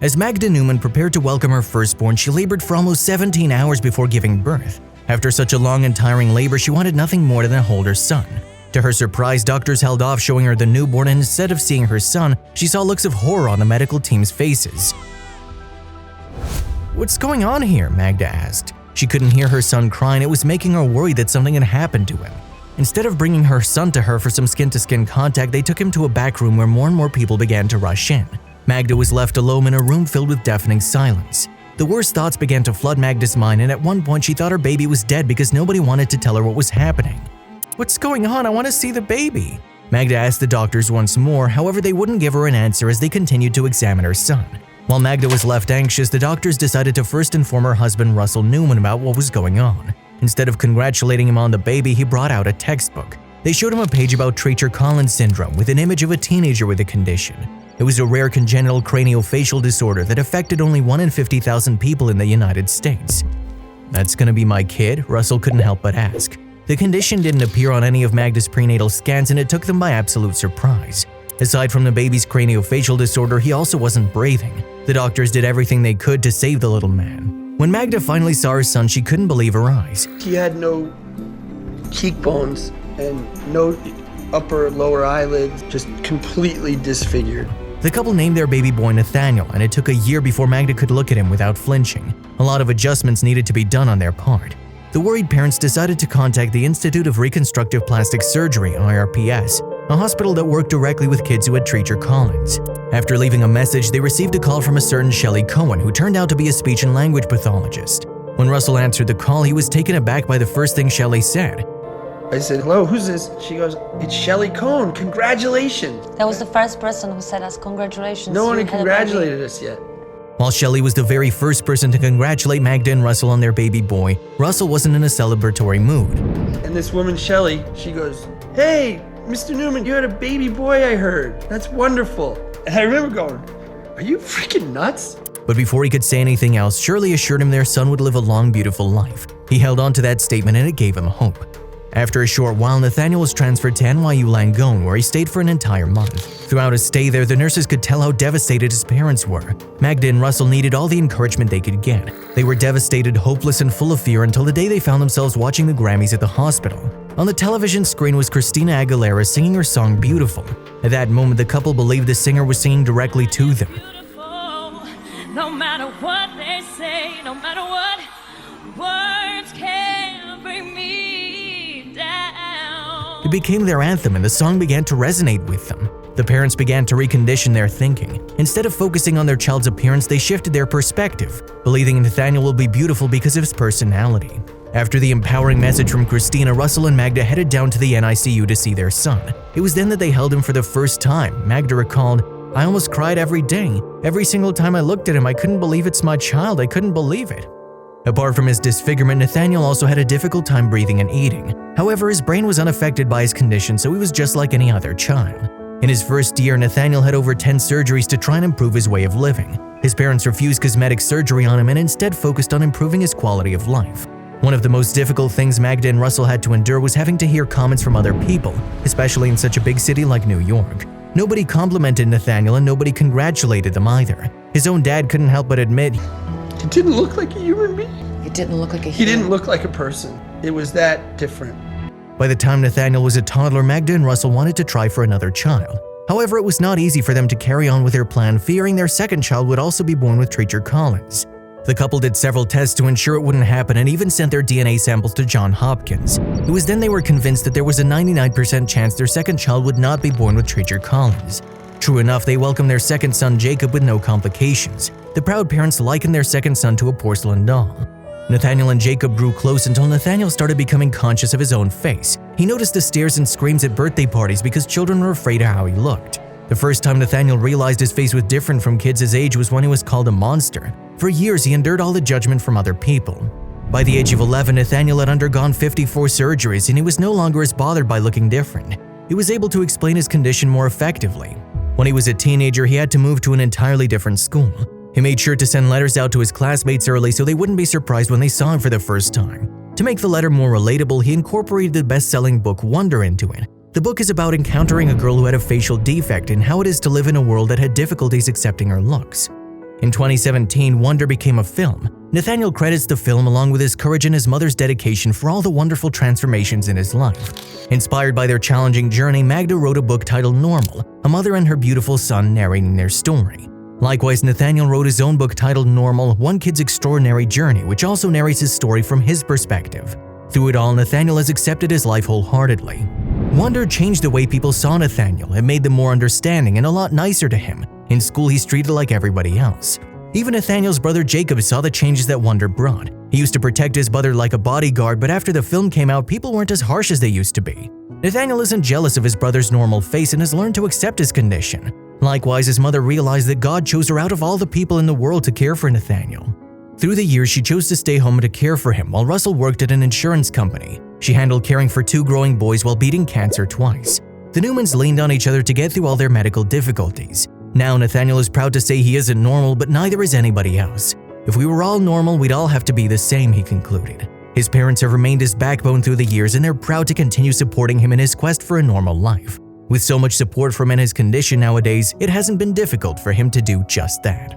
As Magda Newman prepared to welcome her firstborn, she labored for almost 17 hours before giving birth. After such a long and tiring labor, she wanted nothing more than to hold her son. To her surprise, doctors held off showing her the newborn, and instead of seeing her son, she saw looks of horror on the medical team's faces. "What's going on here?" Magda asked. She couldn't hear her son cry, and it was making her worried that something had happened to him. Instead of bringing her son to her for some skin-to-skin contact, they took him to a back room where more and more people began to rush in. Magda was left alone in a room filled with deafening silence. The worst thoughts began to flood Magda's mind, and at one point she thought her baby was dead because nobody wanted to tell her what was happening. "What's going on? I want to see the baby." Magda asked the doctors once more, however they wouldn't give her an answer as they continued to examine her son. While Magda was left anxious, the doctors decided to first inform her husband Russell Newman about what was going on. Instead of congratulating him on the baby, he brought out a textbook. They showed him a page about Treacher-Collins syndrome with an image of a teenager with the condition. It was a rare congenital craniofacial disorder that affected only 1 in 50,000 people in the United States. "That's gonna be my kid?" Russell couldn't help but ask. The condition didn't appear on any of Magda's prenatal scans, and it took them by absolute surprise. Aside from the baby's craniofacial disorder, he also wasn't breathing. The doctors did everything they could to save the little man. When Magda finally saw her son, she couldn't believe her eyes. He had no cheekbones and no upper and lower eyelids, just completely disfigured. The couple named their baby boy Nathaniel, and it took a year before Magda could look at him without flinching. A lot of adjustments needed to be done on their part. The worried parents decided to contact the Institute of Reconstructive Plastic Surgery, IRPS, a hospital that worked directly with kids who had Treacher-Collins. After leaving a message, they received a call from a certain Shelley Cohen, who turned out to be a speech and language pathologist. When Russell answered the call, he was taken aback by the first thing Shelley said. I said, "Hello, who's this?" She goes, "It's Shelley Cohen, congratulations." That was the first person who said us congratulations. No one You had had a baby. congratulated us yet. While Shelley was the very first person to congratulate Magda and Russell on their baby boy, Russell wasn't in a celebratory mood. And this woman, Shelley, she goes, "Hey, Mr. Newman, you had a baby boy, I heard. That's wonderful." And I remember going, "Are you freaking nuts?" But before he could say anything else, Shirley assured him their son would live a long, beautiful life. He held on to that statement, and it gave him hope. After a short while, Nathaniel was transferred to NYU Langone, where he stayed for an entire month. Throughout his stay there, the nurses could tell how devastated his parents were. Magda and Russell needed all the encouragement they could get. They were devastated, hopeless, and full of fear until the day they found themselves watching the Grammys at the hospital. On the television screen was Christina Aguilera singing her song Beautiful. At that moment, the couple believed the singer was singing directly to them. No matter what they say, no matter what words can bring me down. It became their anthem, and the song began to resonate with them. The parents began to recondition their thinking. Instead of focusing on their child's appearance, they shifted their perspective, believing Nathaniel will be beautiful because of his personality. After the empowering message from Christina, Russell and Magda headed down to the NICU to see their son. It was then that they held him for the first time. Magda recalled, "I almost cried every day. Every single time I looked at him, I couldn't believe it's my child. I couldn't believe it." Apart from his disfigurement, Nathaniel also had a difficult time breathing and eating. However, his brain was unaffected by his condition, so he was just like any other child. In his first year, Nathaniel had over 10 surgeries to try and improve his way of living. His parents refused cosmetic surgery on him and instead focused on improving his quality of life. One of the most difficult things Magda and Russell had to endure was having to hear comments from other people, especially in such a big city like New York. Nobody complimented Nathaniel and nobody congratulated them either. His own dad couldn't help but admit, He didn't look like a human being. It didn't look like a He human. didn't look like a person. It was that different. by the time Nathaniel was a toddler, Magda and Russell wanted to try for another child. However, it was not easy for them to carry on with their plan, fearing their second child would also be born with Treacher-Collins. The couple did several tests to ensure it wouldn't happen and even sent their DNA samples to Johns Hopkins. It was then they were convinced that there was a 99% chance their second child would not be born with Treacher-Collins. True enough, they welcomed their second son Jacob with no complications. The proud parents likened their second son to a porcelain doll. Nathaniel and Jacob grew close until Nathaniel started becoming conscious of his own face. He noticed the stares and screams at birthday parties because children were afraid of how he looked. The first time Nathaniel realized his face was different from kids his age was when he was called a monster. For years, he endured all the judgment from other people. By the age of 11, Nathaniel had undergone 54 surgeries and he was no longer as bothered by looking different. He was able to explain his condition more effectively. When he was a teenager, he had to move to an entirely different school. He made sure to send letters out to his classmates early so they wouldn't be surprised when they saw him for the first time. To make the letter more relatable, he incorporated the best-selling book Wonder into it. The book is about encountering a girl who had a facial defect and how it is to live in a world that had difficulties accepting her looks. In 2017, Wonder became a film. Nathaniel credits the film along with his courage and his mother's dedication for all the wonderful transformations in his life. Inspired by their challenging journey, Magda wrote a book titled Normal, a mother and her beautiful son narrating their story. Likewise, Nathaniel wrote his own book titled Normal, One Kid's Extraordinary Journey, which also narrates his story from his perspective. Through it all, Nathaniel has accepted his life wholeheartedly. Wonder changed the way people saw Nathaniel and made them more understanding and a lot nicer to him. In school, he's treated like everybody else. Even Nathaniel's brother Jacob saw the changes that Wonder brought. He used to protect his brother like a bodyguard, but after the film came out, people weren't as harsh as they used to be. Nathaniel isn't jealous of his brother's normal face and has learned to accept his condition. Likewise, his mother realized that God chose her out of all the people in the world to care for Nathaniel. Through the years, she chose to stay home to care for him while Russell worked at an insurance company. She handled caring for 2 growing boys while beating cancer twice. The Newmans leaned on each other to get through all their medical difficulties. Now, Nathaniel is proud to say he isn't normal, but neither is anybody else. If we were all normal, we'd all have to be the same, he concluded. His parents have remained his backbone through the years, and they're proud to continue supporting him in his quest for a normal life. With so much support from his condition nowadays, it hasn't been difficult for him to do just that.